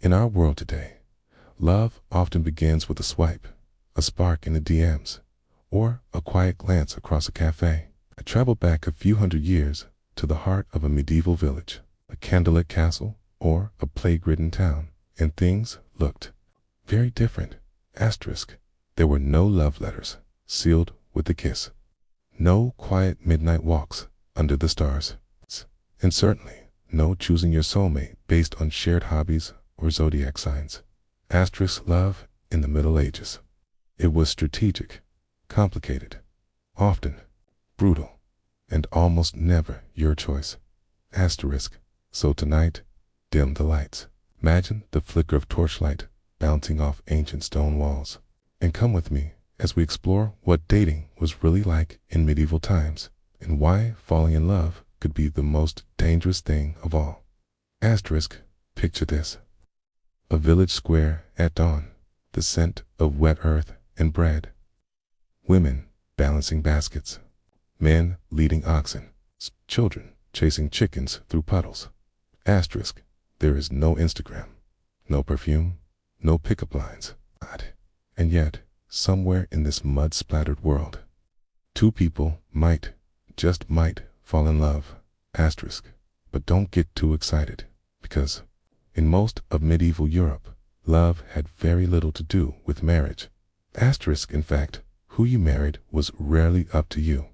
In our world today, love often begins with a swipe, a spark in the DMs, or a quiet glance across a cafe. I traveled back a few hundred years to the heart of a medieval village, a candlelit castle, or a plague-ridden town, and things looked very different. Asterisk. There were no love letters sealed with a kiss, no quiet midnight walks under the stars, and certainly no choosing your soulmate based on shared hobbies or zodiac signs. Asterisk. Love in the Middle Ages. It was strategic, complicated, often brutal, and almost never your choice. Asterisk. So tonight, dim the lights. Imagine the flicker of torchlight bouncing off ancient stone walls, and come with me as we explore what dating was really like in medieval times, and why falling in love could be the most dangerous thing of all. Asterisk. Picture this. A village square at dawn, the scent of wet earth and bread. Women balancing baskets. Men leading oxen. Children chasing chickens through puddles. Asterisk. There is no Instagram, no perfume, no pickup lines. And yet, somewhere in this mud-splattered world, two people might, just might, fall in love. Asterisk. But don't get too excited, because in most of medieval Europe, love had very little to do with marriage. Asterisk. In fact, who you married was rarely up to you,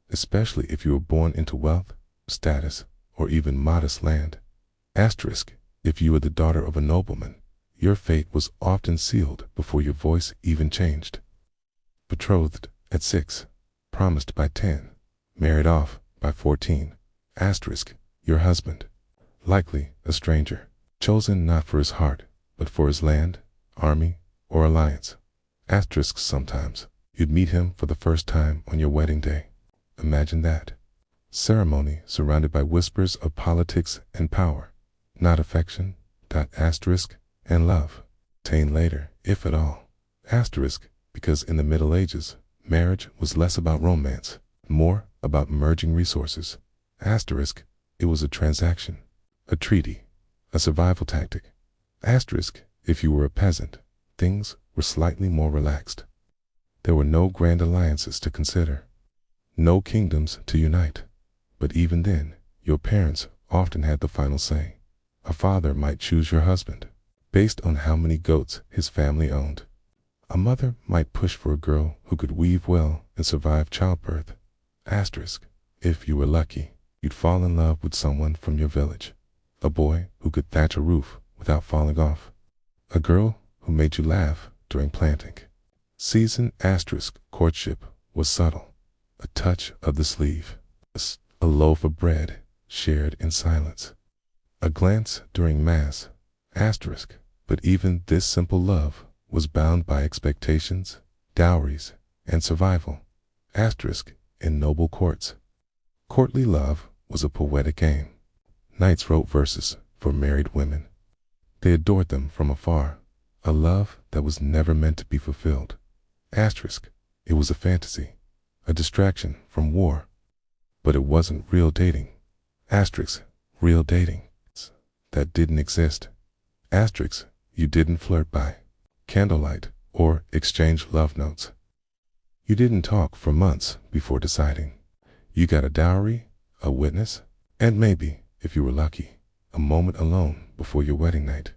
especially if you were born into wealth, status, or even modest land. Asterisk. If you were the daughter of a nobleman, your fate was often sealed before your voice even changed. Betrothed at 6, promised by 10, married off by 14. Asterisk. Your husband, likely a stranger, chosen not for his heart, but for his land, army, or alliance. Asterisk. Sometimes you'd meet him for the first time on your wedding day. Imagine that. Ceremony surrounded by whispers of politics and power, not affection. Asterisk. And love. Attained later, if at all. Asterisk. Because in the Middle Ages, marriage was less about romance, more about merging resources. Asterisk. It was a transaction, a treaty, a survival tactic. Asterisk. If you were a peasant, things were slightly more relaxed. There were no grand alliances to consider, no kingdoms to unite. But even then, your parents often had the final say. A father might choose your husband based on how many goats his family owned. A mother might push for a girl who could weave well and survive childbirth. Asterisk. If you were lucky, you'd fall in love with someone from your village, a boy who could thatch a roof without falling off, a girl who made you laugh during planting season. Asterisk. Courtship was subtle, a touch of the sleeve, a loaf of bread shared in silence, a glance during mass. Asterisk. But even this simple love was bound by expectations, dowries, and survival. Asterisk. In noble courts, courtly love was a poetic game. Knights wrote verses for married women. They adored them from afar, a love that was never meant to be fulfilled. Asterisk. It was a fantasy, a distraction from war. But it wasn't real dating. Asterisk. Real dating. That didn't exist. Asterisk. You didn't flirt by candlelight or exchange love notes. You didn't talk for months before deciding. You got a dowry, a witness, and maybe, if you were lucky, a moment alone before your wedding night.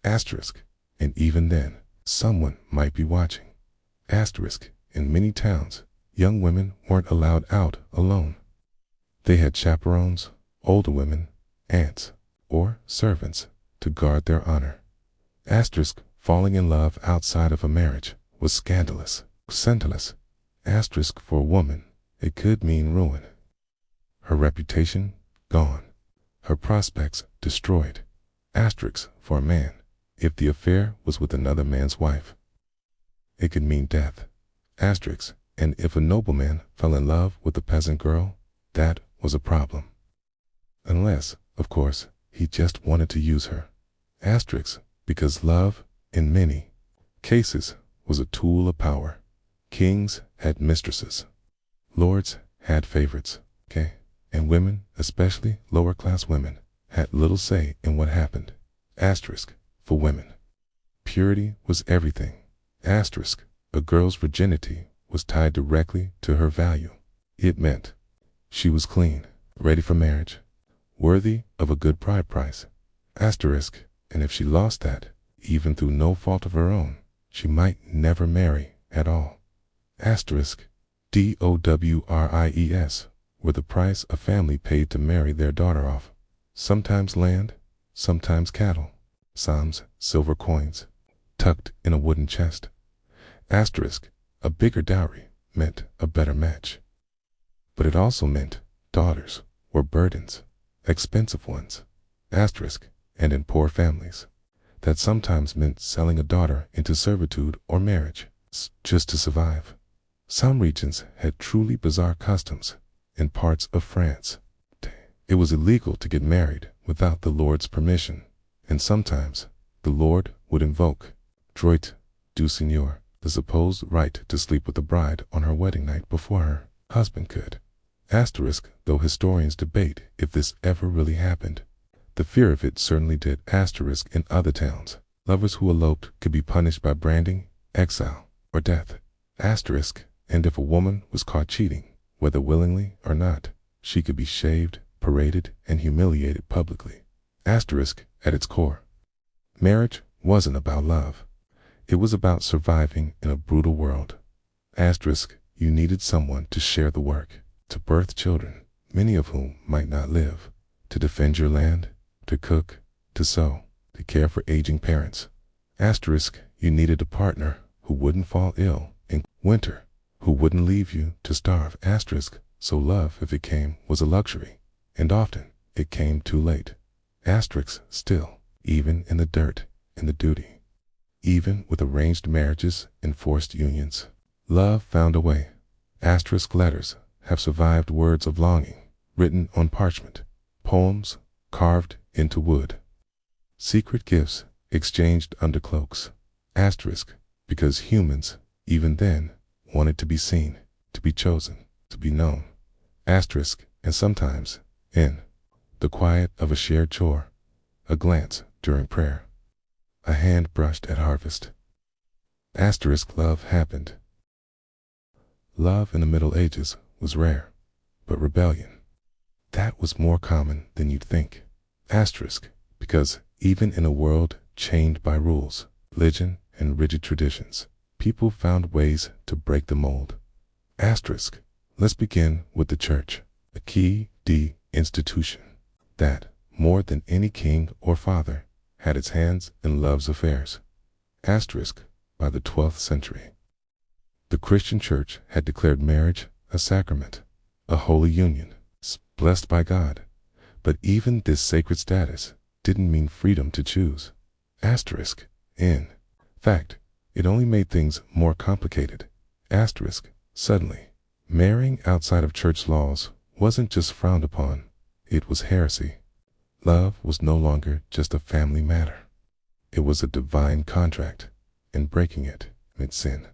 Asterisk. And even then, someone might be watching. Asterisk. In many towns, young women weren't allowed out alone. They had chaperones, older women, aunts, or servants to guard their honor. Asterisk. Falling in love outside of a marriage was scandalous, scandalous. Asterisk. For a woman, it could mean ruin. Her reputation gone, her prospects destroyed. Asterisk. For a man, if the affair was with another man's wife, it could mean death. Asterisk. And if a nobleman fell in love with a peasant girl, that was a problem. Unless, of course, he just wanted to use her. Asterisk. Because love, in many cases, was a tool of power. Kings had mistresses. Lords had favorites. And women, especially lower-class women, had little say in what happened. Asterisk. for women. Purity was everything. Asterisk, a girl's virginity was tied directly to her value. It meant she was clean, ready for marriage, worthy of a good bride price. Asterisk, and if she lost that, even through no fault of her own, she might never marry at all. Asterisk, DOWRIES, were the price a family paid to marry their daughter off. Sometimes land, sometimes cattle, sometimes silver coins, tucked in a wooden chest. Asterisk, a bigger dowry meant a better match. But it also meant daughters were burdens, expensive ones. Asterisk, and in poor families, that sometimes meant selling a daughter into servitude or marriage, just to survive. Some regions had truly bizarre customs. In parts of France, it was illegal to get married without the Lord's permission, and sometimes the Lord would invoke droit du seigneur, the supposed right to sleep with the bride on her wedding night before her husband could. Asterisk, though historians debate if this ever really happened. The fear of it certainly did. Asterisk, in other towns, lovers who eloped could be punished by branding, exile, or death. Asterisk, and if a woman was caught cheating, whether willingly or not, she could be shaved, paraded, and humiliated publicly. Asterisk, at its core, marriage wasn't about love. It was about surviving in a brutal world. Asterisk, you needed someone to share the work, to birth children, many of whom might not live, to defend your land, to cook, to sew, to care for aging parents. Asterisk, you needed a partner who wouldn't fall ill in winter, who wouldn't leave you to starve. Asterisk, so love, if it came, was a luxury, and often it came too late. Asterisk, still, even in the dirt, in the duty, even with arranged marriages and forced unions, love found a way. Asterisk, letters have survived words of longing, written on parchment, poems carved into wood, secret gifts exchanged under cloaks. Asterisk, because humans, even then, wanted to be seen, to be chosen, to be known. Asterisk, and sometimes, in the quiet of a shared chore, a glance during prayer, a hand brushed at harvest. Asterisk, love happened. Love in the Middle Ages was rare, but rebellion, that was more common than you'd think. Asterisk, because even in a world chained by rules, religion, and rigid traditions, people found ways to break the mold. Asterisk, let's begin with the church, a key institution that, more than any king or father, had its hands in love's affairs. Asterisk, by the 12th century, the Christian church had declared marriage a sacrament, a holy union, blessed by God. But even this sacred status didn't mean freedom to choose. Asterisk, in fact, it only made things more complicated. Asterisk, suddenly, marrying outside of church laws wasn't just frowned upon, it was heresy. Love was no longer just a family matter. It was a divine contract, and breaking it meant sin.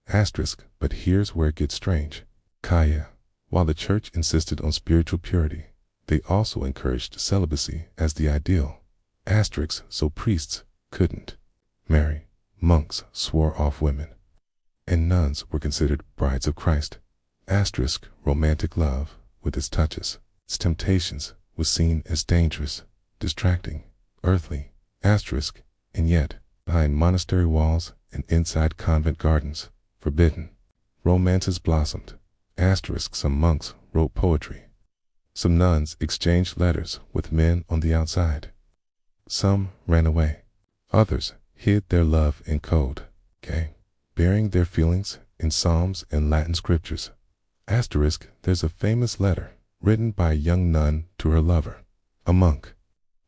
Asterisk, but here's where it gets strange. Kaya, while the church insisted on spiritual purity, they also encouraged celibacy as the ideal. Asterisk, so priests couldn't marry, monks swore off women, and nuns were considered brides of Christ. Asterisk, romantic love, with its touches, its temptations, was seen as dangerous, distracting, earthly. Asterisk, and yet, behind monastery walls and inside convent gardens, forbidden romances blossomed. Asterisk, some monks wrote poetry. Some nuns exchanged letters with men on the outside. Some ran away. Others hid their love in code, burying their feelings in psalms and Latin scriptures. Asterisk, there's a famous letter written by a young nun to her lover, a monk.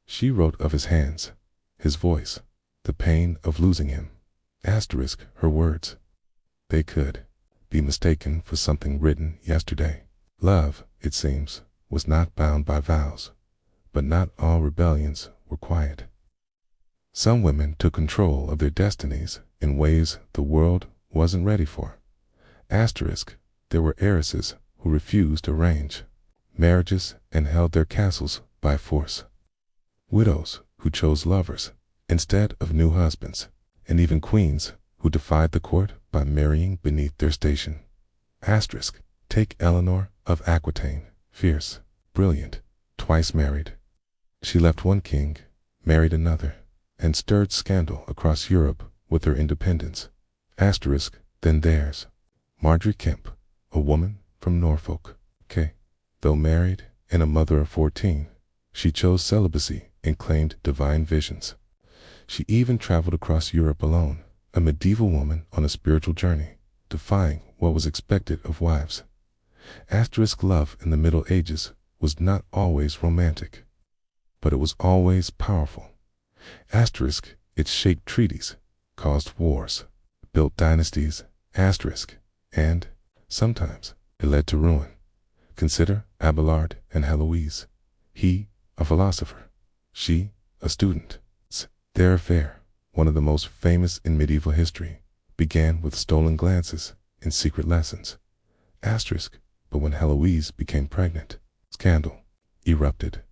She wrote of his hands, his voice, the pain of losing him. Asterisk, her words, they could be mistaken for something written yesterday. Love, it seems, was not bound by vows, but not all rebellions were quiet. Some women took control of their destinies in ways the world wasn't ready for. Asterisk, there were heiresses who refused to arrange marriages and held their castles by force. Widows who chose lovers instead of new husbands, and even queens who defied the court by marrying beneath their station. Asterisk. Take Eleanor of Aquitaine, fierce, brilliant, twice married. She left one king, married another, and stirred scandal across Europe with her independence. Asterisk. Then there's Marjorie Kemp, a woman from Norfolk. Though married and a mother of 14, she chose celibacy and claimed divine visions. She even traveled across Europe alone, a medieval woman on a spiritual journey, defying what was expected of wives. Asterisk. Love in the Middle Ages was not always romantic, but it was always powerful. Asterisk. It shaped treaties, caused wars, built dynasties, asterisk, and, sometimes, it led to ruin. Consider Abelard and Heloise. He, a philosopher, she, a student. Their affair, one of the most famous in medieval history, began with stolen glances and secret lessons. Asterisk. But when Heloise became pregnant, scandal erupted.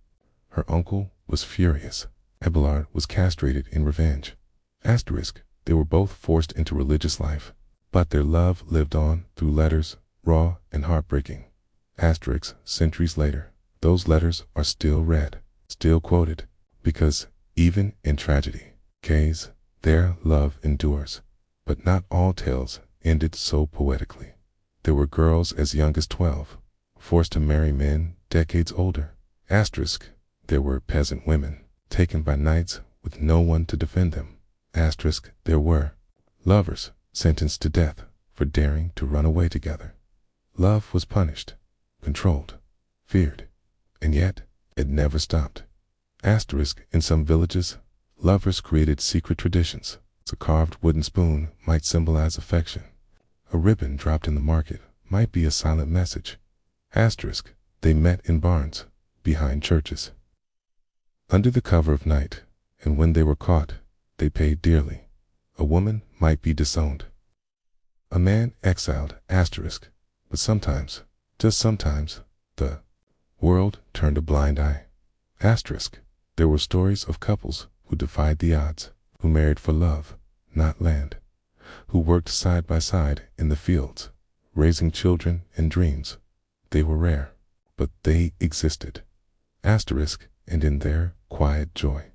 Her uncle was furious. Abelard was castrated in revenge. Asterisk. They were both forced into religious life, but their love lived on through letters, raw and heartbreaking. Asterisk. Centuries later, those letters are still read, still quoted, because even in tragedy, their love endures. But not all tales ended so poetically. There were girls as young as 12, forced to marry men decades older. Asterisk. There were peasant women, taken by knights with no one to defend them. Asterisk. There were lovers sentenced to death for daring to run away together. Love was punished, controlled, feared, and yet it never stopped. Asterisk. In some villages, lovers created secret traditions. A carved wooden spoon might symbolize affection. A ribbon dropped in the market might be a silent message. Asterisk. They met in barns, behind churches, under the cover of night, and when they were caught, they paid dearly. A woman might be disowned, a man exiled. Asterisk. But sometimes, just sometimes, the world turned a blind eye. Asterisk. There were stories of couples who defied the odds, who married for love, not land, who worked side by side in the fields, raising children and dreams. They were rare, but they existed. Asterisk. And in their quiet joy,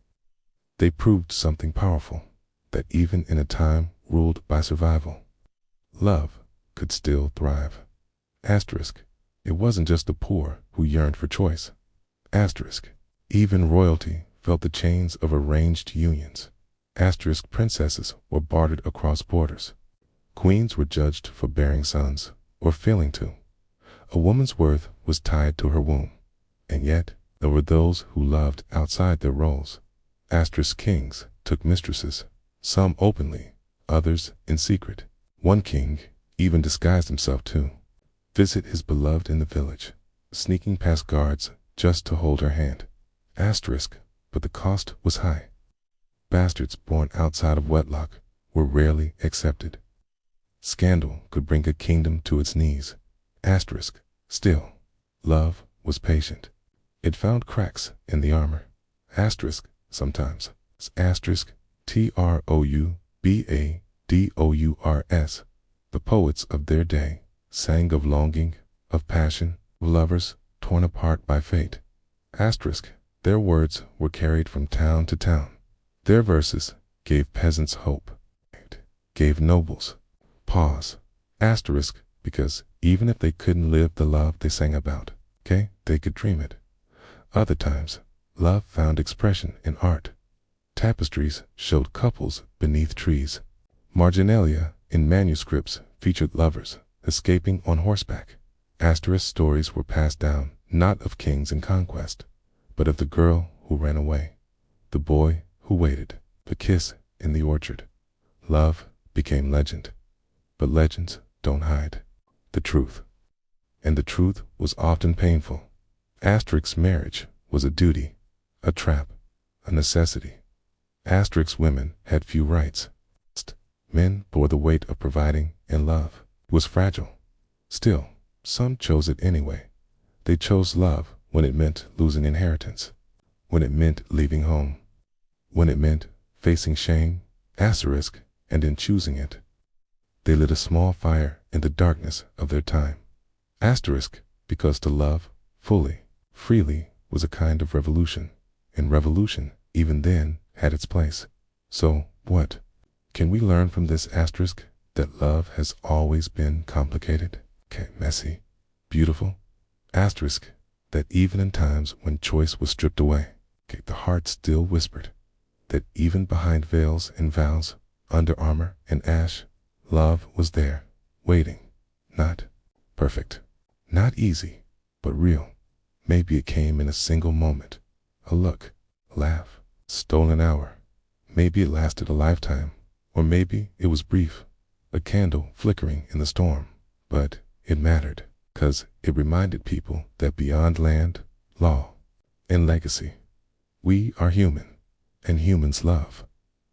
they proved something powerful, that even in a time ruled by survival, love could still thrive. Asterisk. It wasn't just the poor who yearned for choice. Asterisk. Even royalty felt the chains of arranged unions. Asterisk. Princesses were bartered across borders. Queens were judged for bearing sons, or failing to. A woman's worth was tied to her womb. And yet, there were those who loved outside their roles. Asterisk. Kings took mistresses, some openly, others in secret. One king even disguised himself to visit his beloved in the village, sneaking past guards just to hold her hand. Asterisk. But the cost was high. Bastards born outside of wedlock were rarely accepted. Scandal could bring a kingdom to its knees. Asterisk. Still, love was patient. It found cracks in the armor. Asterisk. Sometimes. Asterisk. Troubadors. The poets of their day sang of longing, of passion, of lovers torn apart by fate. Asterisk. Their words were carried from town to town. Their verses gave peasants hope, gave nobles pause. Asterisk. Because even if they couldn't live the love they sang about, they could dream it. Other times, love found expression in art. Tapestries showed couples beneath trees. Marginalia in manuscripts featured lovers escaping on horseback. Asterisk. Stories were passed down, not of kings and conquest, but of the girl who ran away, the boy who waited, the kiss in the orchard. Love became legend, but legends don't hide the truth, and the truth was often painful. Asterisk. Marriage was a duty, a trap, a necessity. Asterisk. Women had few rights. Men bore the weight of providing, and love was fragile. Still, some chose it anyway. They chose love when it meant losing inheritance, when it meant leaving home, when it meant facing shame, asterisk, and in choosing it, they lit a small fire in the darkness of their time. Asterisk, because to love, fully, freely, was a kind of revolution, and revolution, even then, had its place. So, what can we learn from this asterisk? That love has always been complicated, messy, beautiful. Asterisk, that even in times when choice was stripped away, the heart still whispered. That even behind veils and vows, under armor and ash, love was there, waiting. Not perfect, not easy, but real. Maybe it came in a single moment, a look, a laugh, stolen hour. Maybe it lasted a lifetime, or maybe it was brief, a candle flickering in the storm. But it mattered, 'cause it reminded people that beyond land, law, and legacy, we are human, and humans love.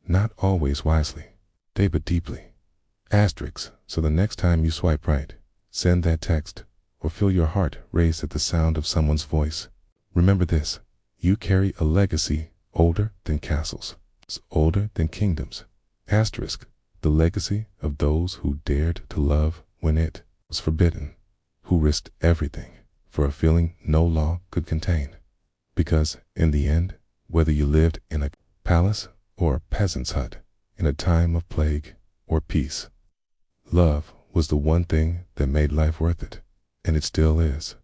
Not always wisely, but deeply. Asterisks, so the next time you swipe right, send that text, or feel your heart race at the sound of someone's voice, remember this: you carry a legacy older than castles, older than kingdoms. Asterisk, the legacy of those who dared to love when it was forbidden, who risked everything for a feeling no law could contain. Because, in the end, whether you lived in a palace or a peasant's hut, in a time of plague or peace, love was the one thing that made life worth it, and it still is.